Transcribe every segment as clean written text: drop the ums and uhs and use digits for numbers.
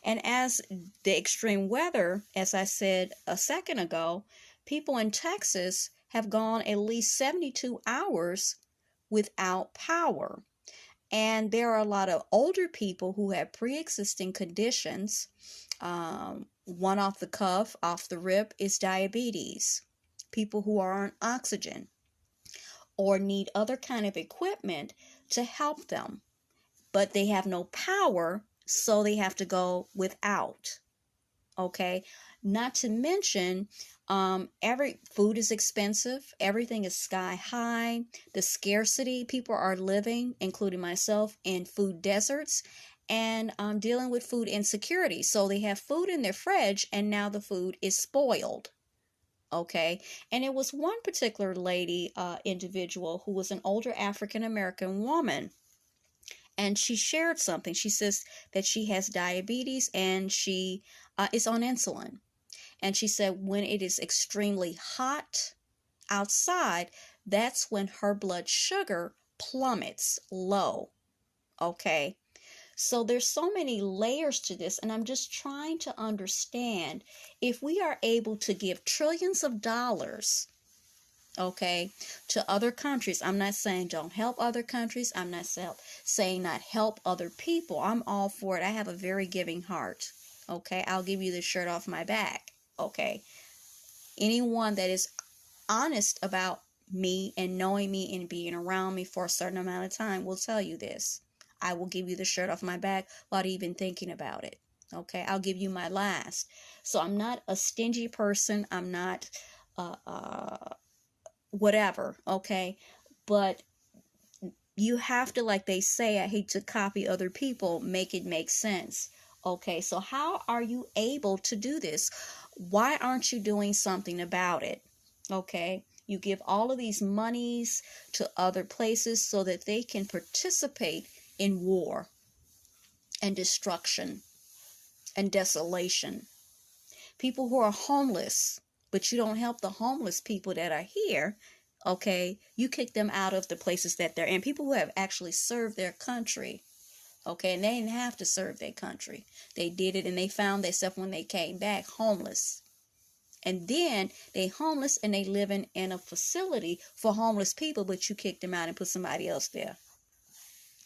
And as the extreme weather, as I said a second ago, people in Texas have gone at least 72 hours without power. And there are a lot of older people who have pre-existing conditions. One off the cuff, off the rip, is diabetes. People who are on oxygen or need other kind of equipment to help them, but they have no power, so they have to go without. Okay, not to mention, every food is expensive, everything is sky high. The scarcity, people are living, including myself, in food deserts, and dealing with food insecurity. So they have food in their fridge and now the food is spoiled. Okay, and it was one particular lady, individual, who was an older African American woman, and she shared something. She says that she has diabetes and she is on insulin. And she said when it is extremely hot outside, that's when her blood sugar plummets low. Okay. So there's so many layers to this, and I'm just trying to understand if we are able to give trillions of dollars, okay, to other countries. I'm not saying don't help other countries. I'm not saying not help other people. I'm all for it. I have a very giving heart. Okay, I'll give you the shirt off my back. Okay, anyone that is honest about me and knowing me and being around me for a certain amount of time will tell you this. I will give you the shirt off my back without even thinking about it. Okay, I'll give you my last. So I'm not a stingy person. I'm not whatever. Okay, but you have to, like they say, I hate to copy other people, make it make sense. Okay, so how are you able to do this? Why aren't you doing something about it? Okay, you give all of these monies to other places so that they can participate in war and destruction and desolation. People who are homeless, but you don't help the homeless people that are here. Okay, you kick them out of the places that they're in. People who have actually served their country. Okay, and they didn't have to serve their country. They did it, and they found themselves when they came back homeless. And then they homeless and they living in a facility for homeless people, but you kick them out and put somebody else there.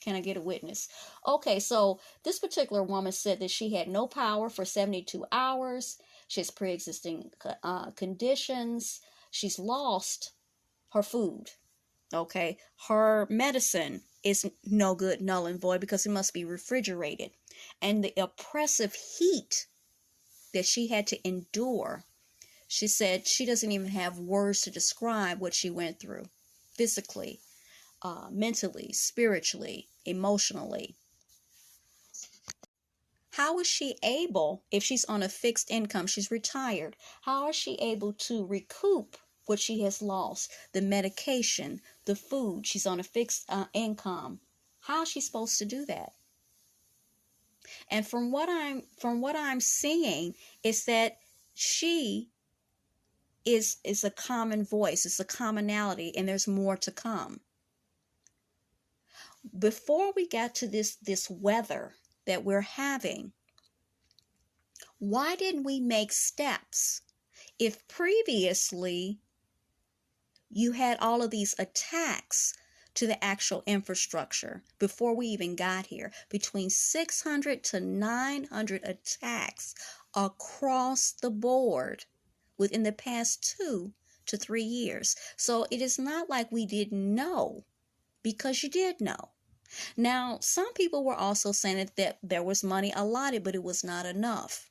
Can I get a witness? Okay, so this particular woman said that she had no power for 72 hours. She has pre-existing conditions. She's lost her food. Okay, her medicine is no good, null and void, because it must be refrigerated. And the oppressive heat that she had to endure, she said she doesn't even have words to describe what she went through physically, mentally, spiritually, emotionally. How is she able, if she's on a fixed income, she's retired, how is she able to recoup what she has lost? The medication, the food, she's on a fixed income. How is she supposed to do that? And from what I'm seeing is that she is a common voice, it's a commonality, and there's more to come. Before we got to this weather that we're having, why didn't we make steps? If previously you had all of these attacks to the actual infrastructure before we even got here, between 600 to 900 attacks across the board within the past 2 to 3 years. So it is not like we didn't know, because you did know. Now, some people were also saying that there was money allotted, but it was not enough.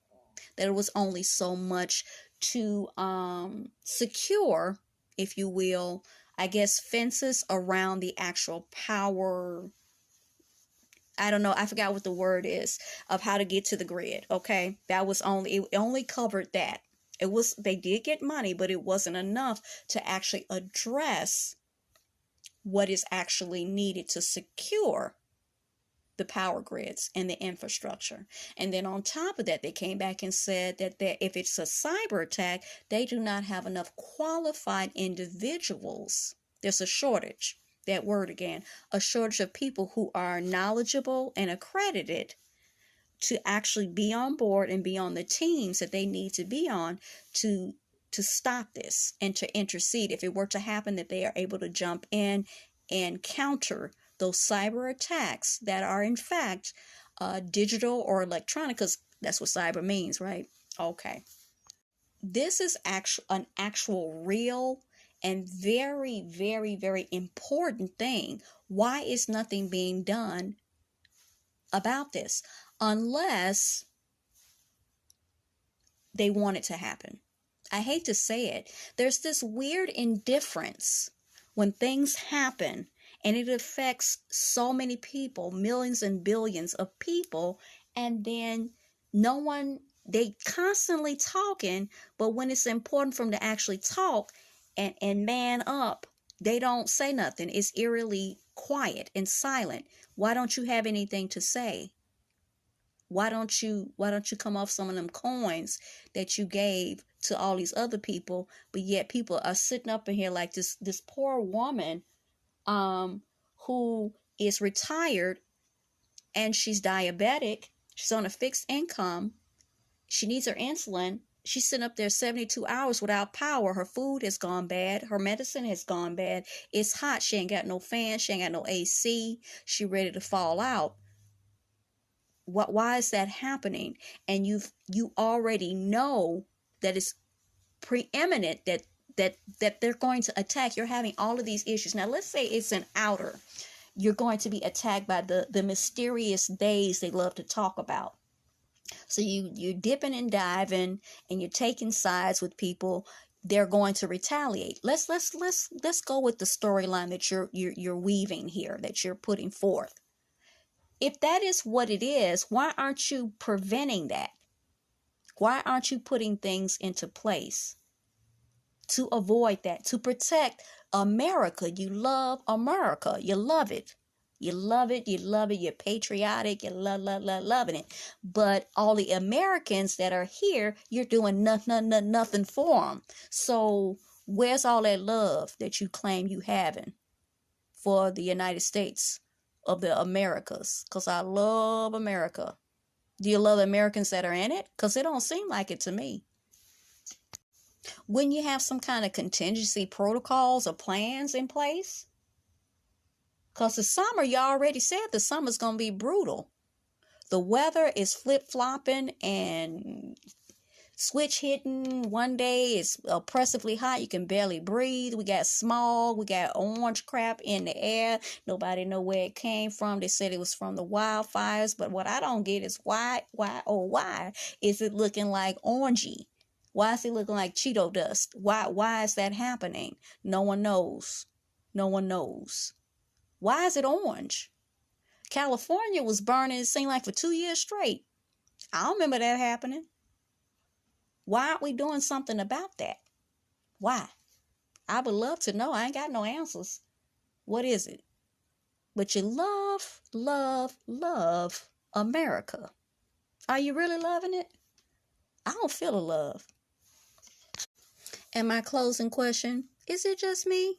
That it was only so much to secure, if you will, I guess, fences around the actual power. I don't know, I forgot what the word is, of how to get to the grid. Okay, that was it only covered that. They did get money, but it wasn't enough to actually address what is actually needed to secure the power grids and the infrastructure. And then on top of that, they came back and said that if it's a cyber attack, they do not have enough qualified individuals. There's a shortage, that word again, a shortage of people who are knowledgeable and accredited to actually be on board and be on the teams that they need to be on to stop this and to intercede. If it were to happen, that they are able to jump in and counter those cyber attacks that are in fact digital or electronic, because that's what cyber means, right? Okay. This is an actual real and very, very, very important thing. Why is nothing being done about this? Unless they want it to happen. I hate to say it. There's this weird indifference when things happen and it affects so many people, millions and billions of people, and then no one, they constantly talking, but when it's important for them to actually talk and man up, they don't say nothing. It's eerily quiet and silent. Why don't you have anything to say? Why don't you come off some of them coins that you gave to all these other people, but yet people are sitting up in here like this poor woman who is retired and she's diabetic, she's on a fixed income, she needs her insulin, she's sitting up there 72 hours without power, her food has gone bad, her medicine has gone bad, it's hot, she ain't got no fan, she ain't got no AC, she ready to fall out. Why is that happening? And you already know that it's preeminent that they're going to attack. You're having all of these issues. Now let's say it's an outer. You're going to be attacked by the mysterious days they love to talk about. So you're dipping and diving and you're taking sides with people. They're going to retaliate. Let's go with the storyline that you're weaving here, that you're putting forth. If that is what it is, why aren't you preventing that? Why aren't you putting things into place to avoid that, to protect America? You love America. You love it. You love it. You love it. You're patriotic. You're loving it. But all the Americans that are here, you're doing nothing for them. So where's all that love that you claim you having for the United States of the Americas? Because I love America. Do you love the Americans that are in it? Because it don't seem like it to me. When you have some kind of contingency protocols or plans in place? Because the summer, you already said the summer's going to be brutal. The weather is flip-flopping and switch hitting. One day it's oppressively hot. You can barely breathe. We got smog. We got orange crap in the air. Nobody know where it came from. They said it was from the wildfires. But what I don't get is why is it looking like orangey? Why is it looking like Cheeto dust? Why is that happening? No one knows. No one knows. Why is it orange? California was burning, it seemed like, for 2 years straight. I don't remember that happening. Why aren't we doing something about that? Why? I would love to know. I ain't got no answers. What is it? But you love America. Are you really loving it? I don't feel the love. And my closing question, is it just me?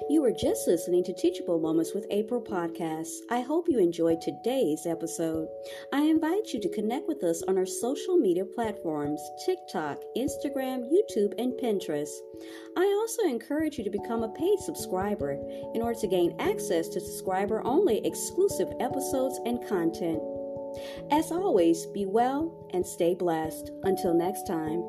You were just listening to Teachable Moments with April podcasts. I hope you enjoyed today's episode. I invite you to connect with us on our social media platforms, TikTok, Instagram, YouTube, and Pinterest. I also encourage you to become a paid subscriber in order to gain access to subscriber-only exclusive episodes and content. As always, be well and stay blessed. Until next time.